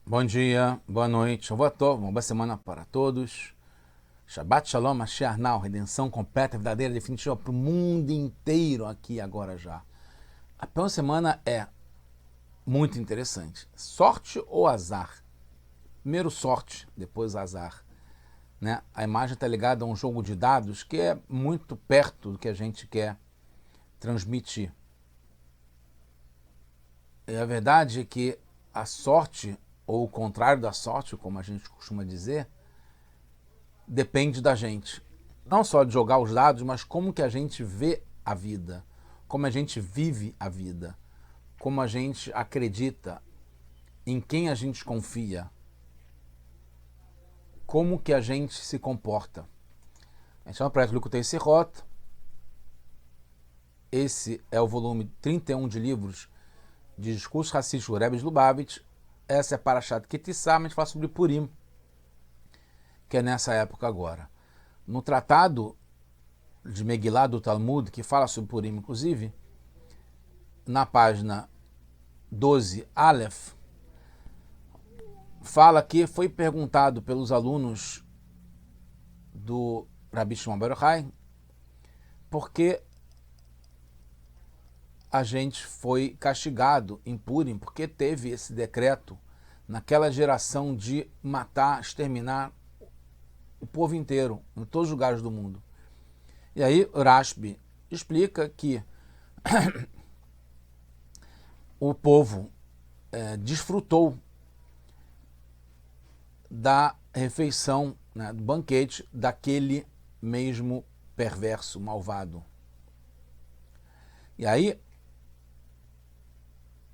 Bom dia, boa noite, Shavua Tov, uma boa semana para todos. Shabbat Shalom, Mashiach Now, redenção completa, verdadeira, definitiva para o mundo inteiro aqui agora já. A próxima semana é muito interessante. Sorte ou azar? Primeiro sorte, depois azar. Né? A imagem está ligada a um jogo de dados que é muito perto do que a gente quer transmitir. E a verdade é que a sorte, ou o contrário da sorte, como a gente costuma dizer, depende da gente. Não só de jogar os dados, mas como que a gente vê a vida, como a gente vive a vida, como a gente acredita, em quem a gente confia, como que a gente se comporta. A gente chama para Likutei Sirot. Esse é o volume 31 de livros de discursos racistas do Rebbe de Lubavitch. Essa é a Parashat Kitissá, mas a gente fala sobre Purim, que é nessa época agora. No tratado de Megillah do Talmud, que fala sobre Purim, inclusive, na página 12, Aleph, fala que foi perguntado pelos alunos do Rabi Shimon bar Yochai por que a gente foi castigado em Purim, porque teve esse decreto naquela geração de matar, exterminar o povo inteiro, em todos os lugares do mundo. E aí Rashbi explica que o povo desfrutou da refeição, né, do banquete daquele mesmo perverso, malvado. E aí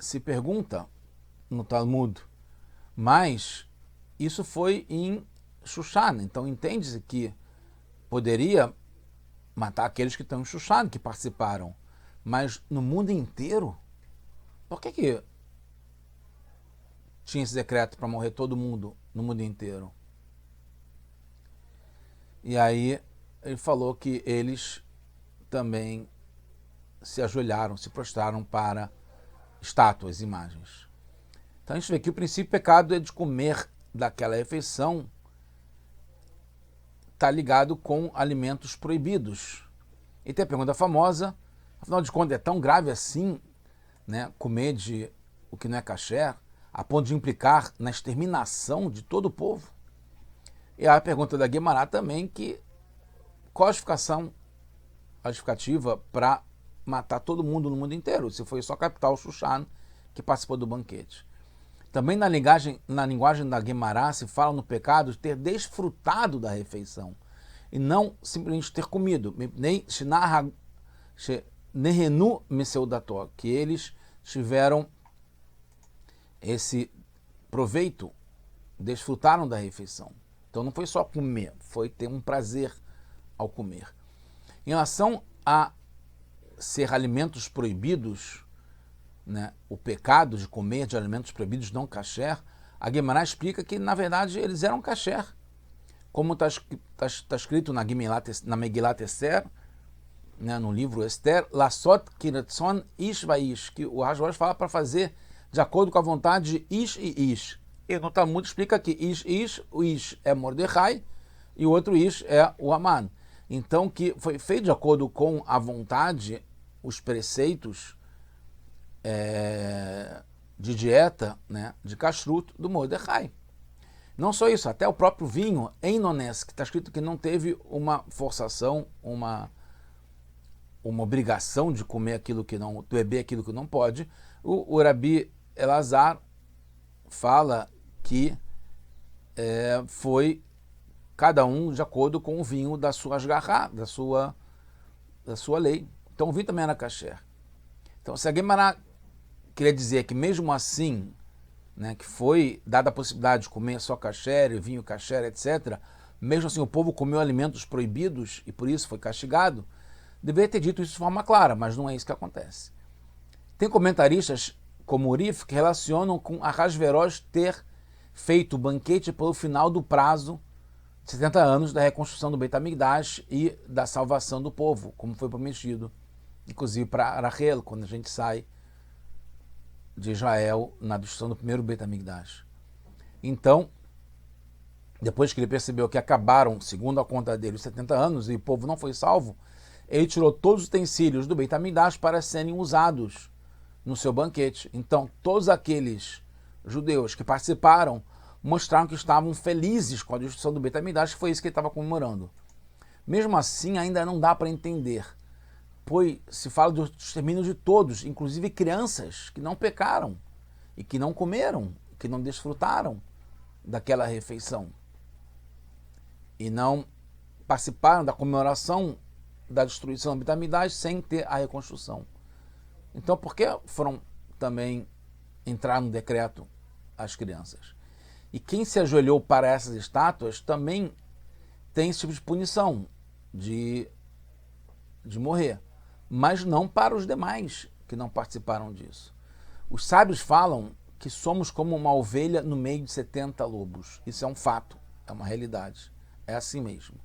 se pergunta no Talmud, mas isso foi em Shushan, então entende-se que poderia matar aqueles que estão em Shushan, que participaram, mas no mundo inteiro, por que tinha esse decreto para morrer todo mundo no mundo inteiro? E aí ele falou que eles também se ajoelharam, se prostraram para estátuas, imagens. Então a gente vê que o princípio pecado é de comer daquela refeição, está ligado com alimentos proibidos. E tem a pergunta famosa, afinal de contas é tão grave assim, né, comer de o que não é kasher, a ponto de implicar na exterminação de todo o povo? E a pergunta da Guemará também, que qual a justificativa para matar todo mundo no mundo inteiro, se foi só a capital Shushan que participou do banquete. Também na linguagem da Guemará se fala no pecado de ter desfrutado da refeição e não simplesmente ter comido, que eles tiveram esse proveito, desfrutaram da refeição. Então não foi só comer, foi ter um prazer ao comer. Em relação a ser alimentos proibidos, né, o pecado de comer de alimentos proibidos não kasher, a Guemará explica que, na verdade, eles eram kasher. Como está escrito na Megillat Esther, né, no livro Esther, Lasot Kiretzon Ish Vaish, que o Hashvash fala para fazer de acordo com a vontade de Ish e Ish. E no Talmud explica que Ish, o Ish é Mordecai e o outro Ish é o Haman. Então, que foi feito de acordo com a vontade, os preceitos de dieta, né, de kashrut do Mordecai. Não só isso, até o próprio vinho em Nones, que está escrito que não teve uma forçação, uma obrigação de comer aquilo que não, beber aquilo que não pode. O Rabi Elazar fala que foi cada um de acordo com o vinho da sua asgarrá, da sua lei. Então o vinho também era kasher. Então se a Guemará queria dizer que mesmo assim, né, que foi dada a possibilidade de comer só kasher, vinho kasher, etc., mesmo assim o povo comeu alimentos proibidos e por isso foi castigado, deveria ter dito isso de forma clara, mas não é isso que acontece. Tem comentaristas como Urif que relacionam com Ahasverosh ter feito o banquete pelo final do prazo de 70 anos da reconstrução do Beit HaMikdash e da salvação do povo, como foi prometido, inclusive para Rachel, quando a gente sai de Israel na destruição do primeiro Beit HaMikdash. Então, depois que ele percebeu que acabaram, segundo a conta dele, os 70 anos e o povo não foi salvo, ele tirou todos os utensílios do Beit HaMikdash para serem usados no seu banquete. Então, todos aqueles judeus que participaram mostraram que estavam felizes com a destruição do Beit HaMikdash, que foi isso que ele estava comemorando. Mesmo assim, ainda não dá para entender, pois se fala do extermínio de todos, inclusive crianças que não pecaram e que não comeram, que não desfrutaram daquela refeição e não participaram da comemoração da destruição do Beit HaMikdash sem ter a reconstrução. Então, por que foram também entrar no decreto as crianças? E quem se ajoelhou para essas estátuas também tem esse tipo de punição, de morrer, mas não para os demais que não participaram disso. Os sábios falam que somos como uma ovelha no meio de 70 lobos. Isso é um fato, é uma realidade, é assim mesmo.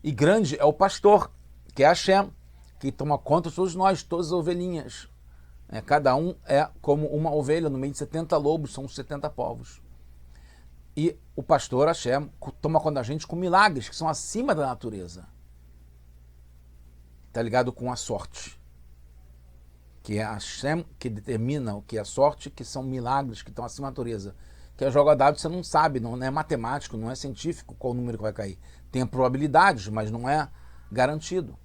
E grande é o pastor, que é Hashem, que toma conta de todos nós, todas as ovelhinhas. Cada um é como uma ovelha no meio de 70 lobos, são os 70 povos. E o pastor Hashem toma conta da gente com milagres que são acima da natureza. Está ligado com a sorte. Que é Hashem que determina o que é a sorte, que são milagres que estão acima da natureza. Que é jogo dado, você não sabe, não é matemático, não é científico qual o número que vai cair. Tem probabilidades, mas não é garantido.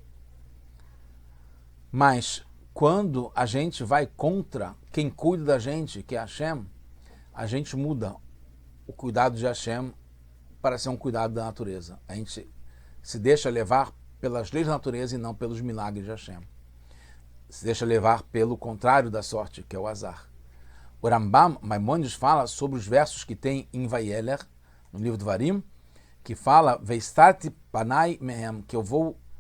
Mas quando a gente vai contra quem cuida da gente, que é Hashem, a gente muda o cuidado de Hashem para ser um cuidado da natureza. A gente se deixa levar pelas leis da natureza e não pelos milagres de Hashem. Se deixa levar pelo contrário da sorte, que é o azar. O Rambam Maimonides fala sobre os versos que tem em Vayeler, no livro do Varim, que fala, Veistati panai mehem, que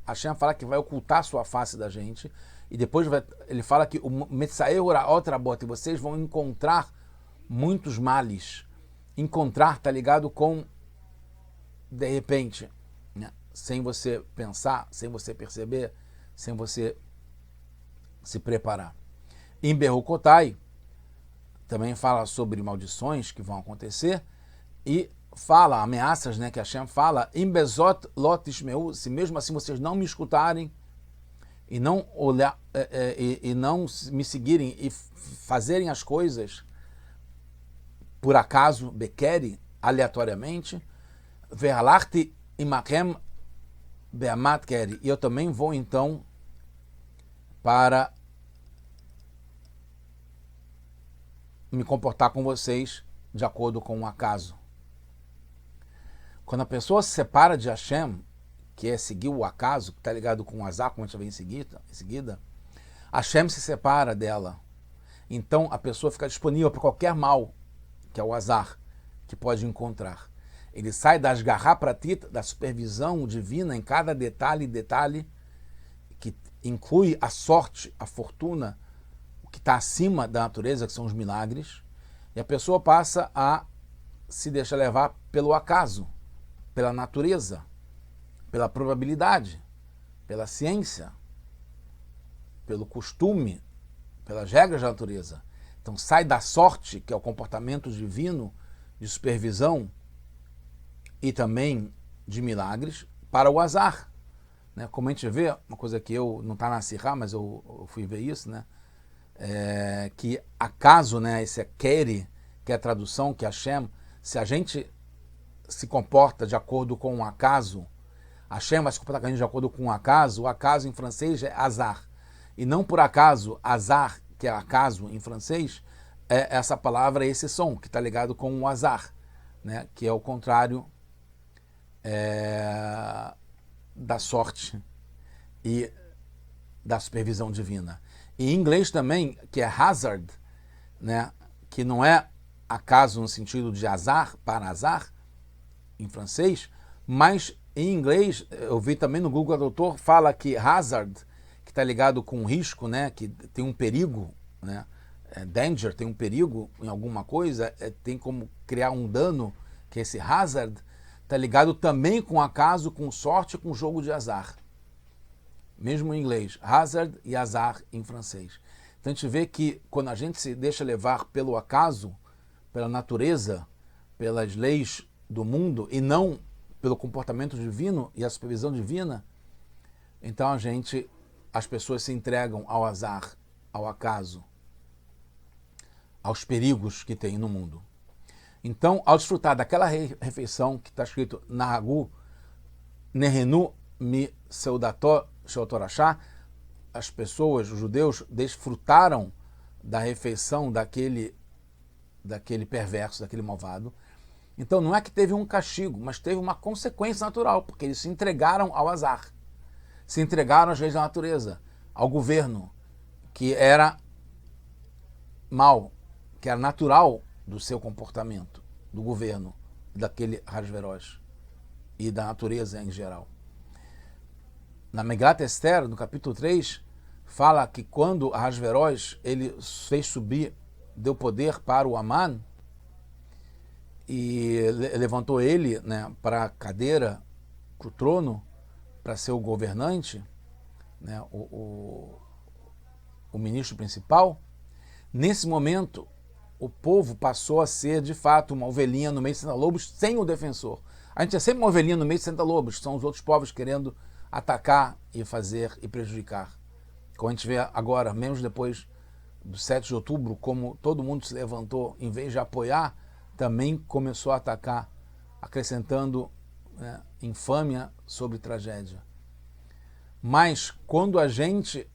Hashem fala que vai ocultar sua face da gente, e depois ele fala que o Metzaer Uraot Rabot, e vocês vão encontrar muitos males. Encontrar está ligado com, de repente, né? Sem você pensar, sem você perceber, sem você se preparar. Em Berukotai, também fala sobre maldições que vão acontecer, e fala, ameaças, né, que Hashem fala, Im bezot lot ishmeu, se mesmo assim vocês não me escutarem, e não olhar, e não me seguirem, e fazerem as coisas por acaso, bekeri, aleatoriamente, ve'halarti imakem be'amat keri, e eu também vou então para me comportar com vocês de acordo com o acaso. Quando a pessoa se separa de Hashem, que é seguir o acaso, que está ligado com o azar, como a gente vai em seguida, Hashem se separa dela. Então a pessoa fica disponível para qualquer mal, que é o azar, que pode encontrar. Ele sai das garrapratit, da supervisão divina em cada detalhe, que inclui a sorte, a fortuna, o que está acima da natureza, que são os milagres, e a pessoa passa a se deixar levar pelo acaso, pela natureza, pela probabilidade, pela ciência, pelo costume, pelas regras da natureza. Então sai da sorte, que é o comportamento divino de supervisão e também de milagres, para o azar. Né? Como a gente vê, uma coisa que não está na Sirá, mas eu fui ver isso, né? Que acaso, né, esse é Keri, que é a tradução, que é Hashem, se a gente se comporta de acordo com um acaso, Hashem vai se comportar com a gente de acordo com um acaso, o acaso em francês é azar. E não por acaso, azar, que é acaso em francês, é essa palavra, esse som, que está ligado com o azar, né? Que é o contrário da sorte e da supervisão divina. E em inglês também, que é hazard, né? Que não é acaso no sentido de azar, para azar, em francês, mas em inglês, eu vi também no Google Tradutor, fala que hazard, que está ligado com risco, né, que tem um perigo, né, danger, tem um perigo em alguma coisa, tem como criar um dano, que esse hazard está ligado também com acaso, com sorte, com jogo de azar. Mesmo em inglês, hazard e azar em francês. Então a gente vê que quando a gente se deixa levar pelo acaso, pela natureza, pelas leis do mundo e não pelo comportamento divino e a supervisão divina, então as pessoas se entregam ao azar, ao acaso, aos perigos que tem no mundo. Então, ao desfrutar daquela refeição que está escrito Nahagu Nehenu Mi Seudato Sheotorachá, as pessoas, os judeus, desfrutaram da refeição daquele perverso, daquele malvado. Então não é que teve um castigo, mas teve uma consequência natural, porque eles se entregaram ao azar, se entregaram às leis da natureza, ao governo, que era mal, que era natural do seu comportamento, do governo, daquele Ahasverosh e da natureza em geral. Na Megilat Esther, no capítulo 3, fala que quando Ahasverosh ele fez subir, deu poder para o Aman e levantou ele, né, para a cadeira, para o trono, para ser o governante, né, o ministro principal. Nesse momento, o povo passou a ser, de fato, uma ovelhinha no meio de 60 lobos sem o defensor. A gente é sempre uma ovelhinha no meio de 60 lobos, são os outros povos querendo atacar e fazer e prejudicar. Como a gente vê agora, mesmo depois do 7 de outubro, como todo mundo se levantou, em vez de apoiar, também começou a atacar, acrescentando, né, infâmia sobre tragédia. Mas quando a gente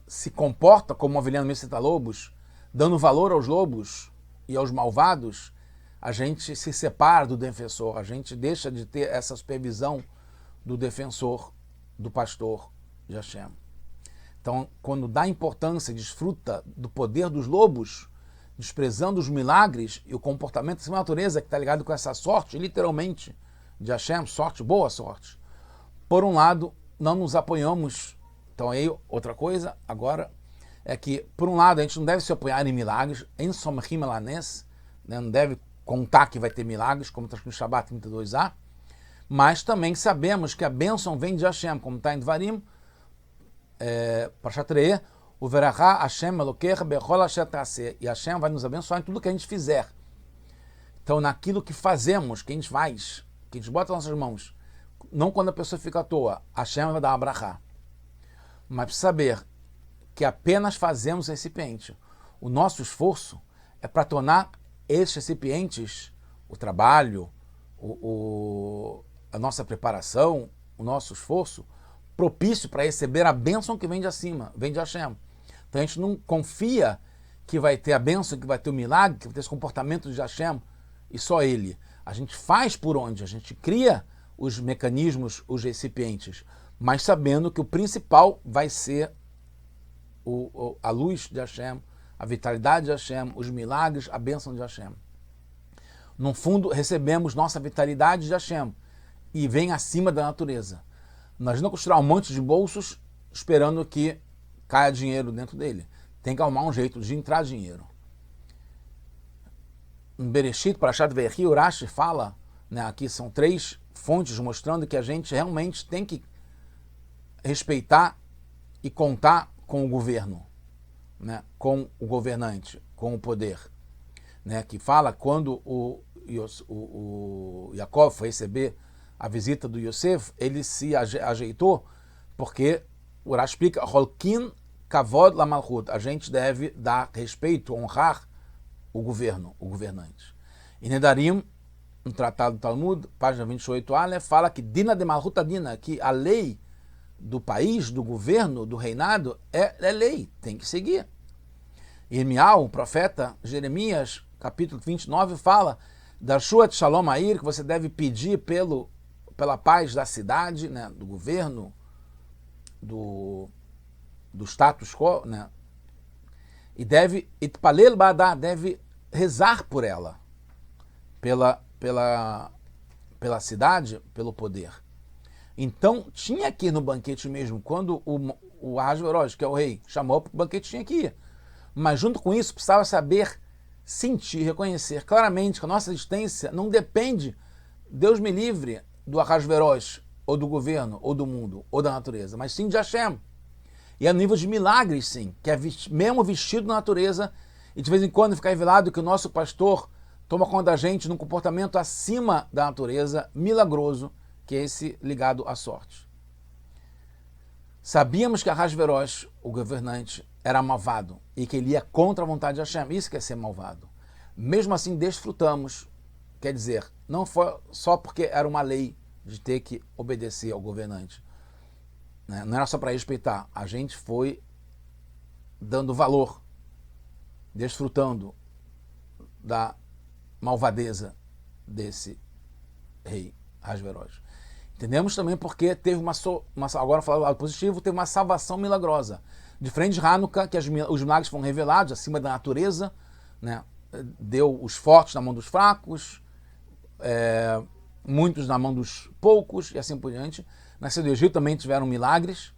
se comporta como uma ovelhinha no meio de 60 lobos, dando valor aos lobos e aos malvados, a gente se separa do defensor, a gente deixa de ter essa supervisão do defensor, do pastor de Hashem. Então, quando dá importância e desfruta do poder dos lobos, desprezando os milagres e o comportamento da natureza que está ligado com essa sorte, literalmente, de Hashem, sorte, boa sorte. Por um lado, não nos apoiamos. Então aí, outra coisa, agora, é que, por um lado, a gente não deve se apoiar em milagres, em Somchim Elanes, né, não deve contar que vai ter milagres, como está escrito no Shabbat 32a, mas também sabemos que a bênção vem de Hashem, como está em Dvarim, Parashat Re'eh, o Verachá Hashem Elokecha Bechol Asher Ta'aseh, e Hashem vai nos abençoar em tudo que a gente fizer. Então, naquilo que fazemos, que a gente faz, que a gente bota nas nossas mãos, não quando a pessoa fica à toa, Hashem vai dar uma brachá. Mas precisa saber que apenas fazemos recipiente. O nosso esforço é para tornar esses recipientes, o trabalho, a nossa preparação, o nosso esforço, propício para receber a bênção que vem de acima, vem de Hashem. Então a gente não confia que vai ter a bênção, que vai ter o milagre, que vai ter esse comportamento de Hashem e só Ele. A gente faz por onde? A gente cria os mecanismos, os recipientes, mas sabendo que o principal vai ser a luz de Hashem, a vitalidade de Hashem, os milagres, a bênção de Hashem. No fundo, recebemos nossa vitalidade de Hashem e vem acima da natureza. Nós não construir um monte de bolsos esperando que caia dinheiro dentro dele. Tem que arrumar um jeito de entrar dinheiro. Em Bereshit, Parashat Ve'echi, Urashi fala, né, aqui são 3 fontes mostrando que a gente realmente tem que respeitar e contar com o governo, né, com o governante, com o poder. Né, que fala quando o Yaakov foi receber a visita do Yosef, ele se ajeitou, porque o Urash explica, Holkin Kavod Lamalchut, a gente deve dar respeito, honrar o governo, o governante. E Nedarim, no Tratado do Talmud, página 28a, fala que Dina de Malchut Dina, que a lei do país, do governo, do reinado, é lei, tem que seguir. Irmial, o profeta Jeremias, capítulo 29, fala da Shuat Shalom Air, que você deve pedir pela paz da cidade, né, do governo, do status quo, né, e deve Itpalel Badá, deve rezar por ela, pela cidade, pelo poder. Então, tinha que ir no banquete mesmo, quando o Ahasverosh, que é o rei, chamou para o banquete, tinha que ir. Mas junto com isso, precisava saber sentir, reconhecer claramente que a nossa existência não depende, Deus me livre, do Ahasverosh, ou do governo, ou do mundo, ou da natureza, mas sim de Hashem. E a nível de milagres, sim, que é mesmo vestido da natureza, e de vez em quando ficar revelado que o nosso pastor toma conta da gente num comportamento acima da natureza, milagroso, que é esse ligado à sorte. Sabíamos que Ahasverosh, o governante, era malvado e que ele ia contra a vontade de Hashem. Isso que é ser malvado. Mesmo assim, desfrutamos. Quer dizer, não foi só porque era uma lei de ter que obedecer ao governante. Não era só para respeitar. A gente foi dando valor, desfrutando da malvadeza desse rei Ahasverosh. Entendemos também porque teve agora falando do lado positivo, teve uma salvação milagrosa. Diferente de Hanukkah, que os milagres foram revelados acima da natureza, né? Deu os fortes na mão dos fracos, muitos na mão dos poucos e assim por diante. Na cidade do Egito também tiveram milagres.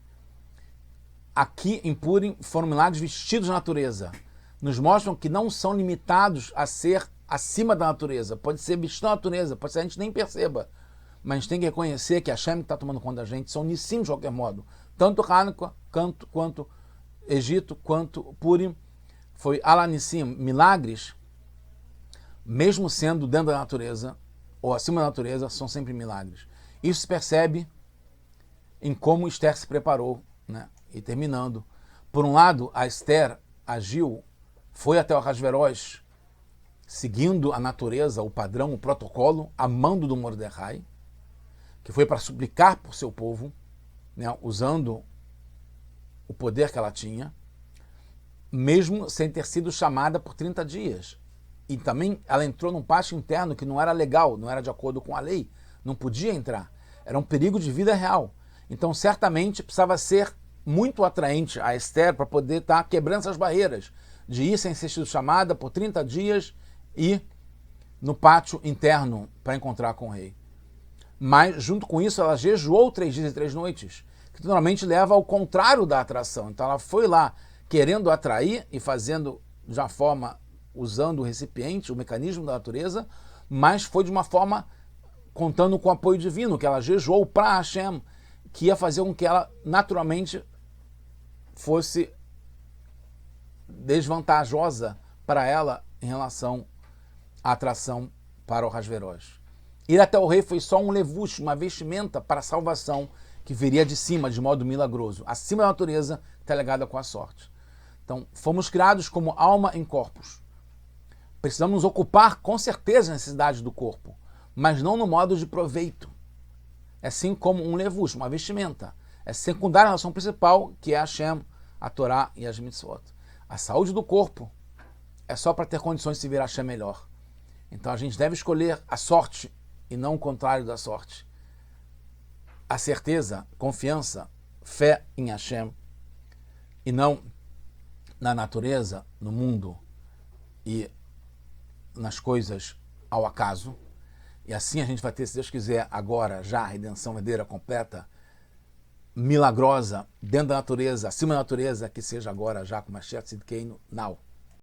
Aqui em Purim foram milagres vestidos da natureza. Nos mostram que não são limitados a ser acima da natureza. Pode ser vestido da natureza, pode ser a gente nem perceba. Mas a gente tem que reconhecer que a Hashem que está tomando conta da gente são nissim de qualquer modo. Tanto Hanukkah, quanto Egito, quanto Purim. Foi alanissim, milagres, mesmo sendo dentro da natureza, ou acima da natureza, são sempre milagres. Isso se percebe em como Esther se preparou, né? E terminando. Por um lado, a Esther agiu, foi até o Ahasverosh, seguindo a natureza, o padrão, o protocolo, a mando do Mordecai, que foi para suplicar por seu povo, né, usando o poder que ela tinha, mesmo sem ter sido chamada por 30 dias. E também ela entrou num pátio interno que não era legal, não era de acordo com a lei, não podia entrar. Era um perigo de vida real. Então, certamente, precisava ser muito atraente a Esther para poder estar quebrando essas barreiras, de ir sem ser sido chamada por 30 dias e no pátio interno para encontrar com o rei. Mas, junto com isso, ela jejuou 3 dias e 3 noites, que normalmente leva ao contrário da atração. Então, ela foi lá querendo atrair e fazendo de uma forma, usando o recipiente, o mecanismo da natureza, mas foi de uma forma contando com o apoio divino, que ela jejuou para Hashem, que ia fazer com que ela naturalmente fosse desvantajosa para ela em relação à atração para o Ahasverosh. Ir até o rei foi só um levush, uma vestimenta para a salvação que viria de cima, de modo milagroso. Acima da natureza, está ligada com a sorte. Então, fomos criados como alma em corpos. Precisamos nos ocupar, com certeza, a necessidade do corpo, mas não no modo de proveito. É assim como um levush, uma vestimenta. É secundária à relação principal, que é a Hashem, a Torá e as mitzvot. A saúde do corpo é só para ter condições de se virar Hashem melhor. Então, a gente deve escolher a sorte e não o contrário da sorte. A certeza, confiança, fé em Hashem e não na natureza, no mundo e nas coisas ao acaso. E assim a gente vai ter, se Deus quiser, agora já a redenção verdadeira, completa, milagrosa, dentro da natureza, acima da natureza, que seja agora já com Mashiach Tzidkeinu, now.